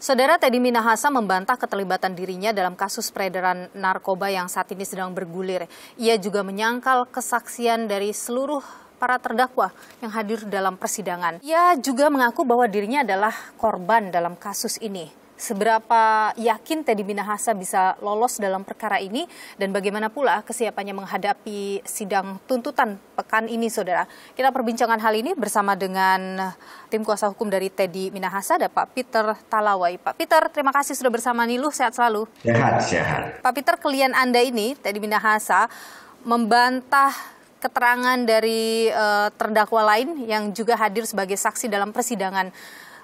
Saudara Teddy Minahasa membantah keterlibatan dirinya dalam kasus peredaran narkoba yang saat ini sedang bergulir. Ia juga menyangkal kesaksian dari seluruh para terdakwa yang hadir dalam persidangan. Ia juga mengaku bahwa dirinya adalah korban dalam kasus ini. Seberapa yakin Teddy Minahasa bisa lolos dalam perkara ini dan bagaimana pula kesiapannya menghadapi sidang tuntutan pekan ini, saudara? Kita perbincangan hal ini bersama dengan tim kuasa hukum dari Teddy Minahasa, ada Pak Peter Talawai. Pak Peter, terima kasih sudah bersama Niluh, sehat selalu. Sehat. Pak Peter, klien Anda ini, Teddy Minahasa, membantah keterangan dari terdakwa lain yang juga hadir sebagai saksi dalam persidangan.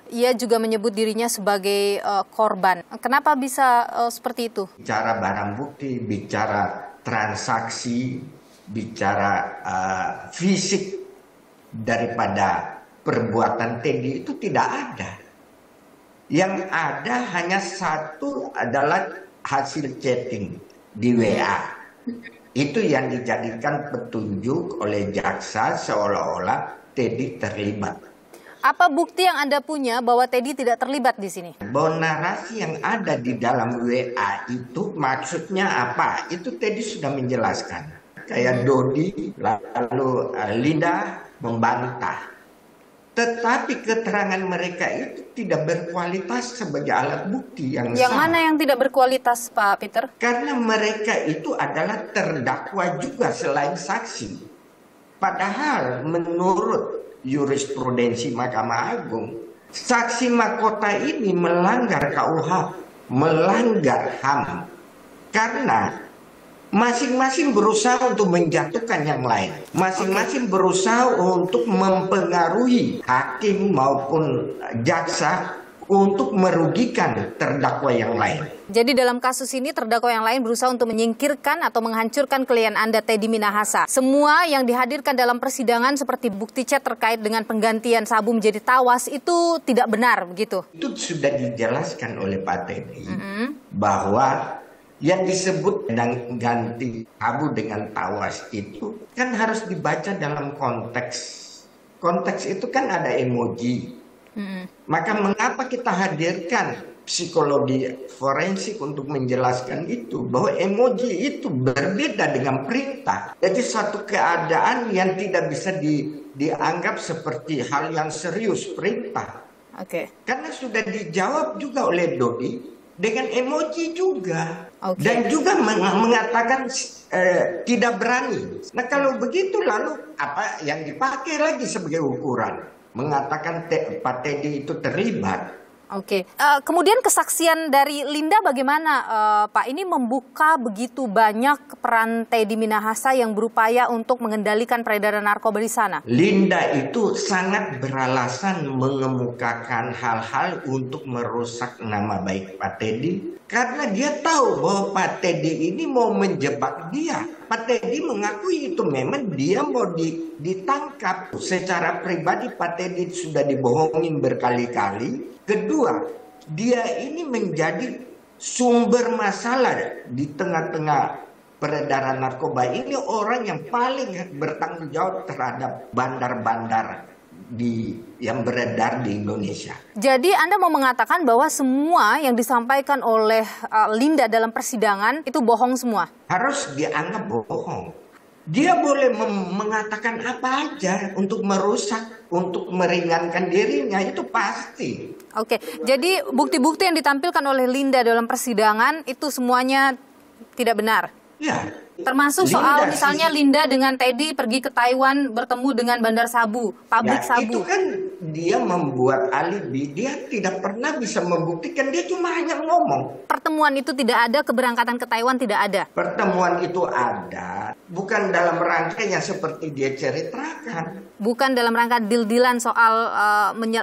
Ia juga menyebut dirinya sebagai korban. Kenapa bisa seperti itu? Bicara barang bukti, bicara transaksi, bicara fisik daripada perbuatan Teddy itu tidak ada. Yang ada hanya satu adalah hasil chatting di WA. Itu yang dijadikan petunjuk oleh jaksa seolah-olah Teddy terlibat. Apa bukti yang Anda punya bahwa Teddy tidak terlibat di sini? Bahwa narasi yang ada di dalam WA itu maksudnya apa? Itu Teddy sudah menjelaskan. Kayak Dodi, lalu Linda membantah. Tetapi keterangan mereka itu tidak berkualitas sebagai alat bukti yang Yang sah. mana yang tidak berkualitas, Pak Peter? Karena mereka itu adalah terdakwa juga selain saksi. Padahal menurut jurisprudensi Mahkamah Agung, saksi mahkota ini melanggar KUH, melanggar HAM. Karena masing-masing berusaha untuk menjatuhkan yang lain. Masing-masing berusaha untuk mempengaruhi hakim maupun jaksa untuk merugikan terdakwa yang lain. Jadi dalam kasus ini terdakwa yang lain berusaha untuk menyingkirkan atau menghancurkan klien Anda, Teddy Minahasa. Semua yang dihadirkan dalam persidangan seperti bukti chat terkait dengan penggantian sabu menjadi tawas itu tidak benar, begitu? Itu sudah dijelaskan oleh Pak Teddy bahwa yang disebut dan ganti sabu dengan tawas itu kan harus dibaca dalam konteks. Konteks itu kan ada emoji. Maka mengapa kita hadirkan psikologi forensik untuk menjelaskan itu, bahwa emoji itu berbeda dengan perintah. Jadi satu keadaan yang tidak bisa dianggap seperti hal yang serius, perintah. Karena sudah dijawab juga oleh Dodi dengan emoji juga. Dan juga mengatakan tidak berani. Nah kalau begitu lalu apa yang dipakai lagi sebagai ukuran? Mengatakan Pak Teddy itu terlibat. Kemudian kesaksian dari Linda bagaimana, Pak? Ini membuka begitu banyak peran Teddy Minahasa yang berupaya untuk mengendalikan peredaran narkoba di sana. Linda itu sangat beralasan mengemukakan hal-hal untuk merusak nama baik Pak Teddy. Karena dia tahu bahwa Pak Teddy ini mau menjebak dia. Pak Teddy mengakui itu memang dia mau ditangkap. Secara pribadi Pak Teddy sudah dibohongin berkali-kali. Kedua, dia ini menjadi sumber masalah di tengah-tengah peredaran narkoba. Ini orang yang paling bertanggung jawab terhadap bandar-bandar yang beredar di Indonesia. Jadi Anda mau mengatakan bahwa semua yang disampaikan oleh Linda dalam persidangan itu bohong semua? Harus dianggap bohong. Dia boleh mengatakan apa aja untuk merusak, untuk meringankan dirinya, itu pasti. Jadi bukti-bukti yang ditampilkan oleh Linda dalam persidangan itu semuanya tidak benar? Ya. Termasuk soal misalnya Linda dengan Teddy pergi ke Taiwan bertemu dengan bandar sabu, pabrik sabu. Itu kan dia membuat alibi, dia tidak pernah bisa membuktikan, dia cuma hanya ngomong. Pertemuan itu tidak ada, keberangkatan ke Taiwan tidak ada? Pertemuan itu ada, bukan dalam rangka yang seperti dia ceritakan. Bukan dalam rangka deal-dealan soal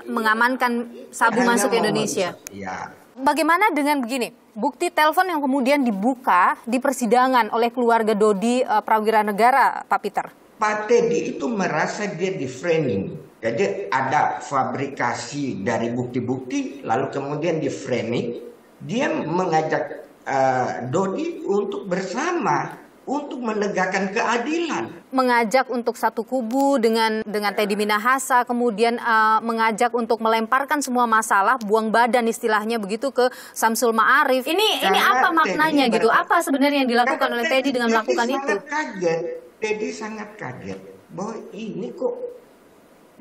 mengamankan sabu masuk ke Indonesia? Ya. Bagaimana dengan begini, bukti telepon yang kemudian dibuka di persidangan oleh keluarga Dodi Prawiranegara, Pak Peter? Pak Teddy itu merasa dia di framing. Jadi ada fabrikasi dari bukti-bukti, lalu kemudian di framing. Dia mengajak Dodi untuk bersama untuk menegakkan keadilan. Mengajak untuk satu kubu dengan Teddy Minahasa, kemudian mengajak untuk melemparkan semua masalah, buang badan istilahnya begitu ke Samsul Ma'arif. Ini apa maknanya gitu? Apa sebenarnya yang dilakukan oleh Teddy dengan melakukan itu? Teddy sangat kaget bahwa ini kok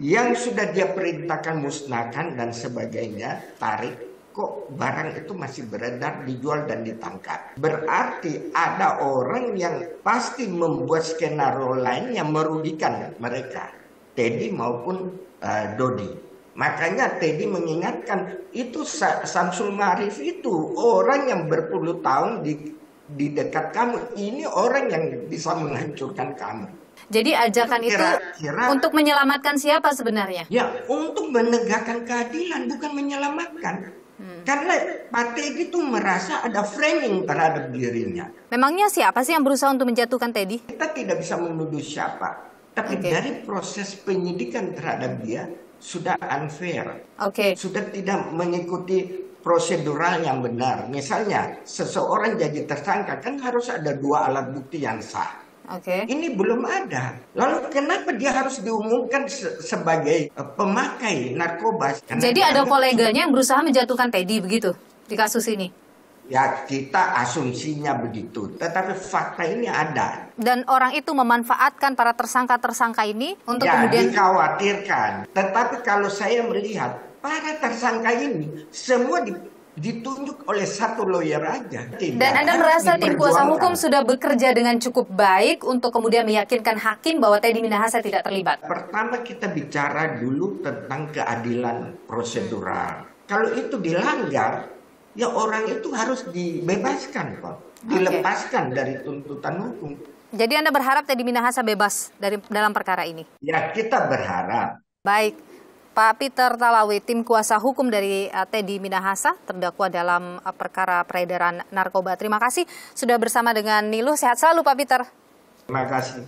yang sudah dia perintahkan musnahkan dan sebagainya, tarik, kok barang itu masih beredar, dijual dan ditangkap. Berarti ada orang yang pasti membuat skenario lain yang merugikan mereka, Teddy maupun Dodi. Makanya Teddy mengingatkan, itu Samsul Ma'arif itu orang yang berpuluh tahun di dekat kamu. Ini orang yang bisa menghancurkan kamu. Jadi ajakan itu untuk menyelamatkan siapa sebenarnya? Ya, untuk menegakkan keadilan, bukan menyelamatkan. Karena Pak Teddy itu merasa ada framing terhadap dirinya. Memangnya siapa sih yang berusaha untuk menjatuhkan Teddy? Kita tidak bisa menuduh siapa. Tapi dari proses penyidikan terhadap dia sudah unfair. Sudah tidak mengikuti prosedural yang benar. Misalnya seseorang jadi tersangka kan harus ada 2 alat bukti yang sah. Ini belum ada. Lalu kenapa dia harus diumumkan sebagai pemakai narkoba? Jadi ada koleganya yang berusaha menjatuhkan Teddy begitu di kasus ini? Ya, kita asumsinya begitu. Tetapi fakta ini ada. Dan orang itu memanfaatkan para tersangka-tersangka ini untuk kemudian... dikhawatirkan. Tetapi kalau saya melihat para tersangka ini semua ditunjuk oleh satu lawyer aja. Dan Anda merasa tim kuasa hukum sudah bekerja dengan cukup baik untuk kemudian meyakinkan hakim bahwa Teddy Minahasa tidak terlibat? Pertama kita bicara dulu tentang keadilan prosedural. Kalau itu dilanggar, ya orang itu harus dibebaskan kok. Dilepaskan dari tuntutan hukum. Jadi Anda berharap Teddy Minahasa bebas dalam perkara ini? Ya, kita berharap. Baik. Pak Peter Talawi, tim kuasa hukum dari Teddy Minahasa, terdakwa dalam perkara peredaran narkoba. Terima kasih sudah bersama dengan Niluh. Sehat selalu Pak Peter. Terima kasih.